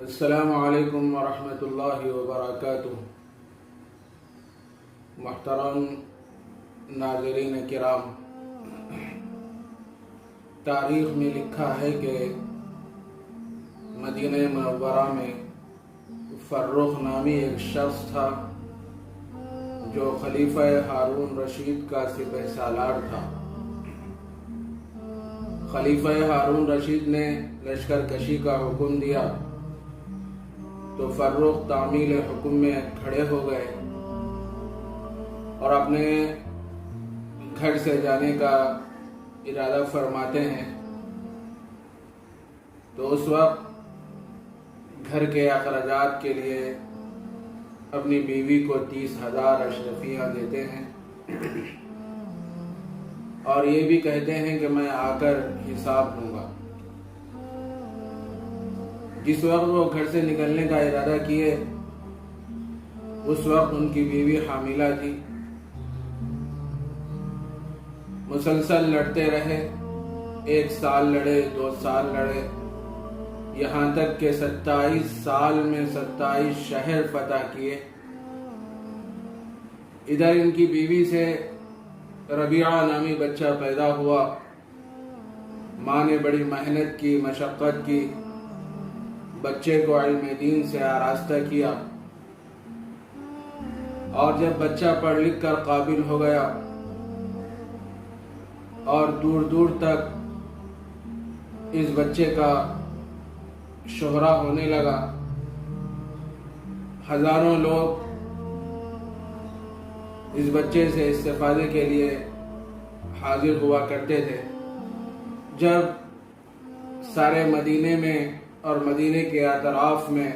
السلام علیکم ورحمۃ اللہ وبرکاتہ۔ محترم ناظرین کرام، تاریخ میں لکھا ہے کہ مدینہ منورہ میں فرخ نامی ایک شخص تھا جو خلیفہ ہارون رشید کا سپہ سالار تھا۔ خلیفہ ہارون رشید نے لشکر کشی کا حکم دیا تو فرخ تعمیل حکم میں کھڑے ہو گئے اور اپنے گھر سے جانے کا ارادہ فرماتے ہیں تو اس وقت گھر کے اخراجات کے لیے اپنی بیوی کو 30,000 اشرفیاں دیتے ہیں اور یہ بھی کہتے ہیں کہ میں آ کر حساب لوں گا۔ جس وقت وہ گھر سے نکلنے کا ارادہ کیے اس وقت ان کی بیوی حاملہ تھی۔ مسلسل لڑتے رہے، 1 سال لڑے، 2 سال لڑے، یہاں تک کہ 27 سال میں 27 شہر فتح کیے۔ ادھر ان کی بیوی سے ربیعہ نامی بچہ پیدا ہوا۔ ماں نے بڑی محنت کی، مشقت کی، بچے کو علم دین سے آراستہ کیا اور جب بچہ پڑھ لکھ کر قابل ہو گیا اور دور دور تک اس بچے کا شہرہ ہونے لگا، ہزاروں لوگ اس بچے سے استفادے کے لیے حاضر ہوا کرتے تھے۔ جب سارے مدینے میں اور مدینے کے اطراف میں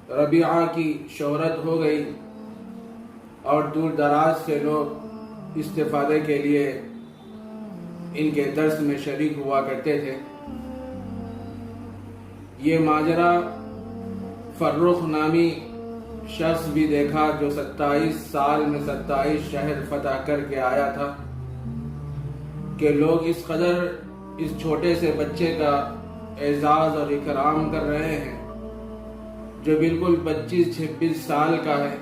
ربیعہ کی شہرت ہو گئی اور دور دراز سے لوگ استفادے کے لیے ان کے درس میں شریک ہوا کرتے تھے، یہ ماجرا فرخ نامی شخص بھی دیکھا جو 27 سال میں 27 شہر فتح کر کے آیا تھا کہ لوگ اس قدر اس چھوٹے سے بچے کا اعزاز اور اکرام کر رہے ہیں جو بالکل 25-26 سال کا ہے،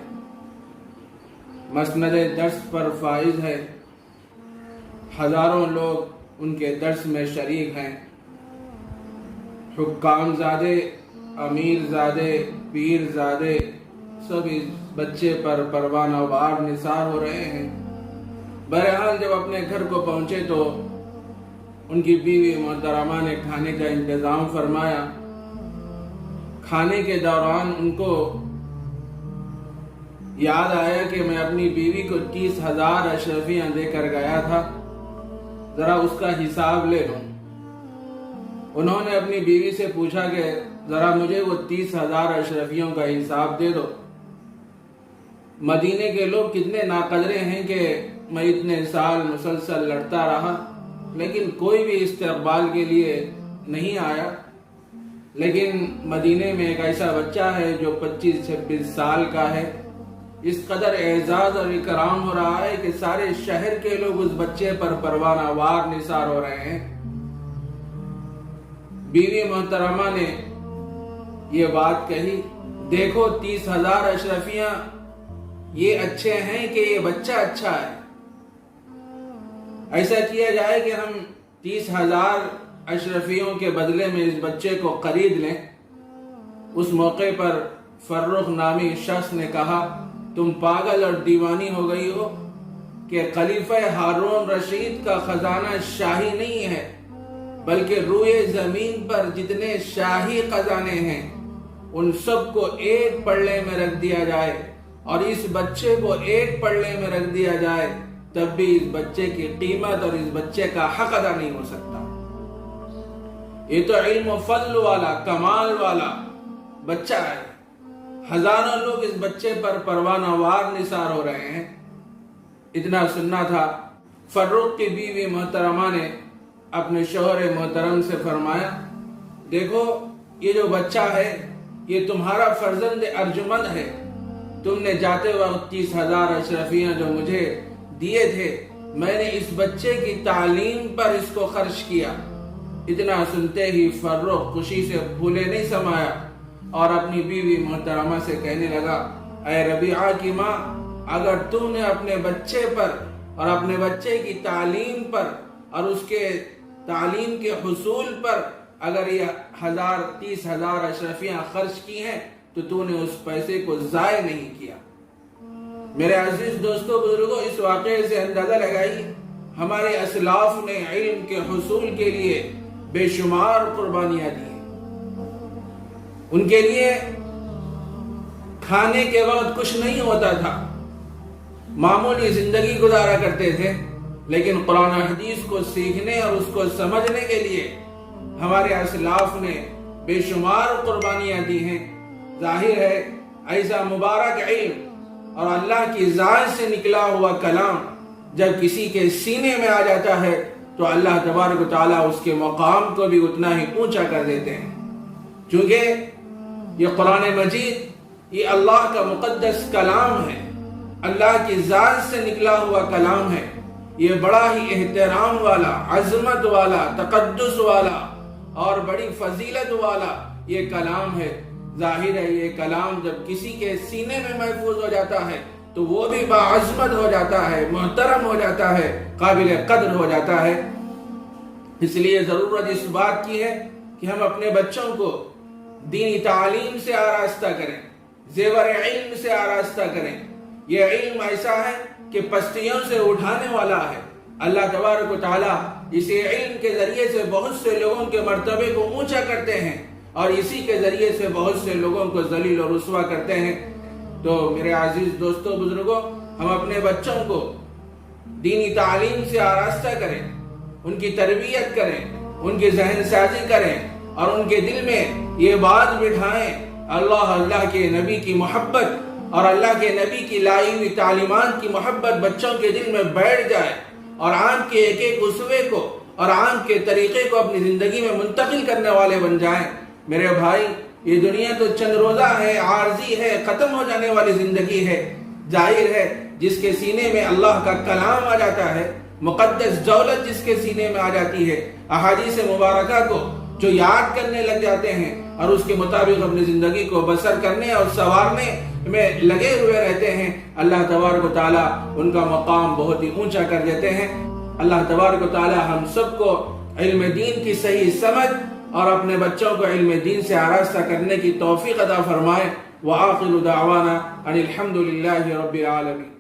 مسند درس پر فائز ہے، ہزاروں لوگ ان کے درس میں شریک ہیں، حکام زادے، امیر زادے، پیر زادے سب اس بچے پر پروانہ وار نثار ہو رہے ہیں۔ بہرحال جب اپنے گھر کو پہنچے تو ان کی بیوی محترمہ نے کھانے کا انتظام فرمایا۔ کھانے کے دوران ان کو یاد آیا کہ میں اپنی بیوی کو 30,000 اشرفیاں دے کر گیا تھا، ذرا اس کا حساب لے لوں۔ انہوں نے اپنی بیوی سے پوچھا کہ ذرا مجھے وہ 30,000 اشرفیوں کا حساب دے دو۔ مدینے کے لوگ کتنے ناقدرے ہیں کہ میں اتنے سال مسلسل لڑتا رہا لیکن کوئی بھی استقبال کے لیے نہیں آیا، لیکن مدینے میں ایک ایسا بچہ ہے جو 25-26 سال کا ہے، اس قدر اعزاز اور اکرام ہو رہا ہے کہ سارے شہر کے لوگ اس بچے پر پروانہ وار نثار ہو رہے ہیں۔ بیوی محترمہ نے یہ بات کہی، دیکھو 30,000 اشرفیاں یہ اچھے ہیں کہ یہ بچہ اچھا ہے، ایسا کیا جائے کہ ہم 30,000 اشرفیوں کے بدلے میں اس بچے کو خرید لیں۔ اس موقع پر فرخ نامی شخص نے کہا، تم پاگل اور دیوانی ہو گئی ہو کہ خلیفہ ہارون رشید کا خزانہ شاہی نہیں ہے بلکہ روئے زمین پر جتنے شاہی خزانے ہیں ان سب کو ایک پلڑے میں رکھ دیا جائے اور اس بچے کو ایک پلڑے میں رکھ دیا جائے تب بھی اس بچے کی قیمت اور اس بچے کا حق ادا نہیں ہو سکتا۔ یہ تو علم و فضل والا، کمال والا بچہ ہے، ہزاروں لوگ اس بچے پر پروانہ وار نثار ہو رہے ہیں۔ اتنا سننا تھا، فرخ کی بیوی محترمہ نے اپنے شوہر محترم سے فرمایا، دیکھو یہ جو بچہ ہے یہ تمہارا فرزند ارجمند ہے، تم نے جاتے وقت 30,000 اشرفیاں جو مجھے دیے تھے میں نے اس بچے کی تعلیم پر اس کو خرچ کیا، اتنا سنتے ہی فرخ خوشی سے پھولے نہیں سمایا اور اپنی بیوی محترمہ سے کہنے لگا، اے ربیعہ کی ماں، اگر تم نے اپنے بچے پر اور اپنے بچے کی تعلیم پر اور اس کے تعلیم کے حصول پر اگر یہ 30,000 اشرفیاں خرچ کی ہیں تو نے اس پیسے کو ضائع نہیں کیا۔ میرے عزیز دوستو بزرگوں، اس واقعے سے اندازہ لگائی ہمارے اسلاف نے علم کے حصول کے لیے بے شمار قربانیاں دی۔ ان کے لیے کھانے کے وقت کچھ نہیں ہوتا تھا، معمولی زندگی گزارا کرتے تھے، لیکن قرآن حدیث کو سیکھنے اور اس کو سمجھنے کے لیے ہمارے اسلاف نے بے شمار قربانیاں دی ہیں۔ ظاہر ہے ایسا مبارک علم اور اللہ کی ذات سے نکلا ہوا کلام جب کسی کے سینے میں آ جاتا ہے تو اللہ تبارک و تعالیٰ اس کے مقام کو بھی اتنا ہی اونچا کر دیتے ہیں، کیونکہ یہ قرآن مجید یہ اللہ کا مقدس کلام ہے، اللہ کی ذات سے نکلا ہوا کلام ہے۔ یہ بڑا ہی احترام والا، عظمت والا، تقدس والا اور بڑی فضیلت والا یہ کلام ہے۔ ظاہر ہے یہ کلام جب کسی کے سینے میں محفوظ ہو جاتا ہے تو وہ بھی باعظمت ہو جاتا ہے، محترم ہو جاتا ہے، قابل قدر ہو جاتا ہے۔ اس لیے ضرورت اس بات کی ہے کہ ہم اپنے بچوں کو دینی تعلیم سے آراستہ کریں، زیور علم سے آراستہ کریں۔ یہ علم ایسا ہے کہ پستیوں سے اٹھانے والا ہے۔ اللہ تبارک و تعالیٰ اسی علم کے ذریعے سے بہت سے لوگوں کے مرتبے کو اونچا کرتے ہیں اور اسی کے ذریعے سے بہت سے لوگوں کو ذلیل اور رسوا کرتے ہیں۔ تو میرے عزیز دوستو بزرگوں، ہم اپنے بچوں کو دینی تعلیم سے آراستہ کریں، ان کی تربیت کریں، ان کی ذہن سازی کریں اور ان کے دل میں یہ بات بٹھائیں، اللہ کے نبی کی محبت اور اللہ کے نبی کی لائی ہوئی تعلیمات کی محبت بچوں کے دل میں بیٹھ جائے اور عام کے ایک ایک اسوے کو اور عام کے طریقے کو اپنی زندگی میں منتقل کرنے والے بن جائیں۔ میرے بھائی، یہ دنیا تو چند روزہ ہے، عارضی ہے، ختم ہو جانے والی زندگی ہے۔ ظاہر ہے جس کے سینے میں اللہ کا کلام آ جاتا ہے، مقدس دولت جس کے سینے میں آ جاتی ہے، احادیث مبارکہ کو جو یاد کرنے لگ جاتے ہیں اور اس کے مطابق اپنی زندگی کو بسر کرنے اور سنوارنے میں لگے ہوئے رہتے ہیں، اللہ تبارک و تعالیٰ ان کا مقام بہت ہی اونچا کر دیتے ہیں۔ اللہ تبارک و تعالیٰ ہم سب کو علم دین کی صحیح سمجھ اور اپنے بچوں کو علم دین سے آراستہ کرنے کی توفیق عطا فرمائے۔ وآخر دعوانا ان الحمد للہ رب العالمین۔